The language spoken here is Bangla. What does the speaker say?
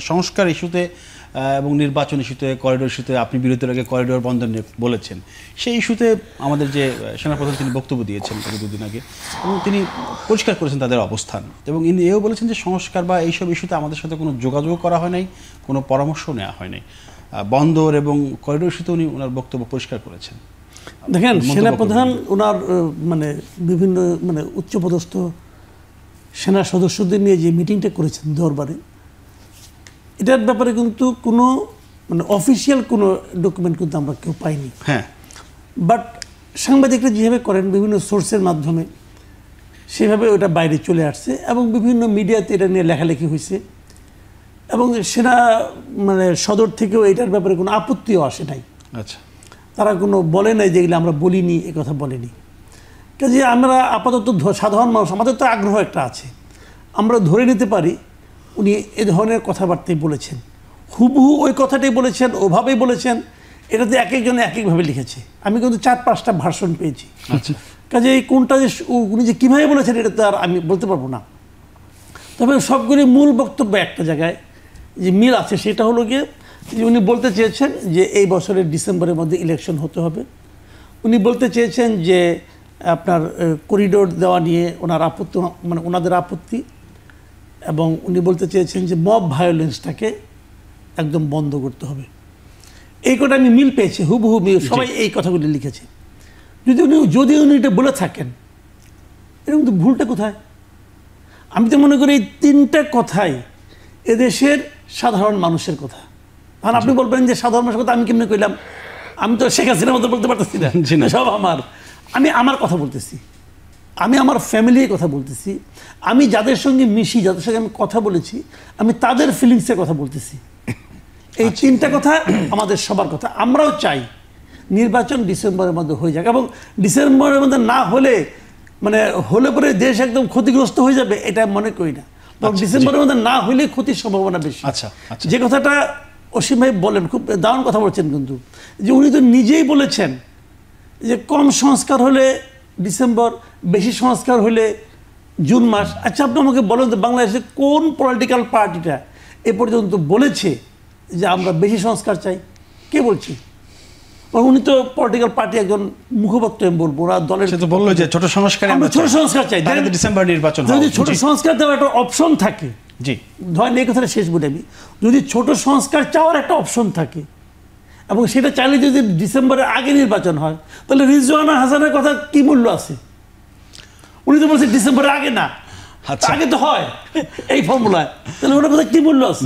সংস্কার ইস্যুতে এবং নির্বাচন ইস্যুতে করিডোর ইস্যুতে আপনি বিরতির আগে করিডোর বন্ধ নিয়ে বলেছেন, সেই ইস্যুতে আমাদের যে সেনাপ্রধান তিনি বক্তব্য দিয়েছেন দুদিন আগে এবং তিনি পরিষ্কার করেছেন তাদের অবস্থান এবং ইনি এও বলেছেন যে সংস্কার বা এইসব ইস্যুতে আমাদের সাথে কোনো যোগাযোগ করা হয় নাই, কোনো পরামর্শ নেওয়া হয় নাই। বন্দর এবং করিডোর ইস্যুতে উনি ওনার বক্তব্য পরিষ্কার করেছেন। দেখেন, সেনাপ্রধান ওনার মানে বিভিন্ন মানে উচ্চপদস্থ সেনা সদস্যদের নিয়ে যে মিটিংটা করেছেন দরবারে, এটার ব্যাপারে কিন্তু কোনো মানে অফিসিয়াল কোনো ডকুমেন্ট কিন্তু আমরা কেউ পাইনি। হ্যাঁ, বাট সাংবাদিকরা যেভাবে করেন বিভিন্ন সোর্সের মাধ্যমে, সেভাবে ওটা বাইরে চলে আসছে এবং বিভিন্ন মিডিয়াতে এটা নিয়ে লেখালেখি হয়েছে এবং সেনা মানে সদর থেকেও এটার ব্যাপারে কোনো আপত্তিও আসে নাই। আচ্ছা, তারা কোনো বলে নাই যেগুলো আমরা বলিনি, এ কথা বলেনি। কাজে আমরা আপাতত সাধারণ মানুষ, আমাদের তো আগ্রহ একটা আছে, আমরা ধরে নিতে পারি উনি এ ধরনের কথাবার্তাই বলেছেন, হুবহু ওই কথাটাই বলেছেন, ওভাবেই বলেছেন। এটাতে এক একজন এক একভাবে লিখেছে। আমি কিন্তু 4-5টা ভার্সন পেয়েছি। আচ্ছা, কাজে এই কোনটা যে উনি যে কীভাবে বলেছেন এটা তো আর আমি বলতে পারবো না। তবে সবগুলি মূল বক্তব্য একটা জায়গায় যে মিল আছে, সেটা হলো গিয়ে যে উনি বলতে চেয়েছেন যে এই বছরের ডিসেম্বরের মধ্যে ইলেকশন হতে হবে। উনি বলতে চেয়েছেন যে আপনার করিডোর দেওয়া নিয়ে ওনার আপত্তি, মানে ওনাদের আপত্তি, এবং উনি বলতে চেয়েছেন যে মব ভায়োলেন্সটাকে একদম বন্ধ করতে হবে। এই কথা আমি মিল পেয়েছি, হুবহু মিল, সবাই এই কথাগুলি লিখেছে। যদি উনি এটা বলে থাকেন, এরকম তো ভুলটা কোথায়? আমি তো মনে করি এই 3টা কথাই এদেশের সাধারণ মানুষের কথা। কারণ আপনি বলবেন যে সাধারণ মানুষের কথা আমি কেমনি কইলাম, আমি তো শেখ হাসিনার মতো বলতে পারতেছি না, সব আমি আমার কথা বলতেছি, আমি আমার ফ্যামিলির কথা বলতেছি, আমি যাদের সঙ্গে মিশি, যাদের সঙ্গে আমি কথা বলেছি, আমি তাদের ফিলিংসের কথা বলতেছি। এই 3টা কথা আমাদের সবার কথা। আমরাও চাই নির্বাচন ডিসেম্বরের মধ্যে হয়ে যাক, এবং ডিসেম্বরের মধ্যে না হলে মানে হলে পরে দেশ একদম ক্ষতিগ্রস্ত হয়ে যাবে এটা মনে করি না। ডিসেম্বরের মধ্যে না হলে ক্ষতির সম্ভাবনা বেশি। যে কথাটা অসীম ভাই বলেন, খুব দারুণ কথা বলছেন, কিন্তু যে উনি তো নিজেই বলেছেন যে কম সংস্কার হলে ডিসেম্বর, বেশি সংস্কার হলে জুন মাস। আচ্ছা, আপনি আমাকে বলেন তো বাংলাদেশে কোন পলিটিক্যাল পার্টিটা এ পর্যন্ত বলেছে যে আমরা বেশি সংস্কার চাই? কে বলছে? উনি তো পলিটিক্যাল পার্টি একজন মুখপাত্র, আমি বলবো, ওরা দলের বললো যে ছোট সংস্কার, আমরা ছোট সংস্কার চাই, ডিসেম্বর নির্বাচন। যদি ছোট সংস্কার দেওয়ার একটা অপশন থাকে, জি ধরেন এই কথাটা শেষ বলে আমি, যদি ছোট সংস্কার চাওয়ার একটা অপশন থাকে এবং সেটা চাইলে যদি ডিসেম্বরের আগে নির্বাচন হয়, তাহলে রিজওয়ানা হাসানের কথা কি মূল্য আছে? উনি তো বলছে ডিসেম্বরের আগে না, আগে তো হয় এই ফর্মুলায়, তাহলে ওনার কথা কি মূল্য আছে?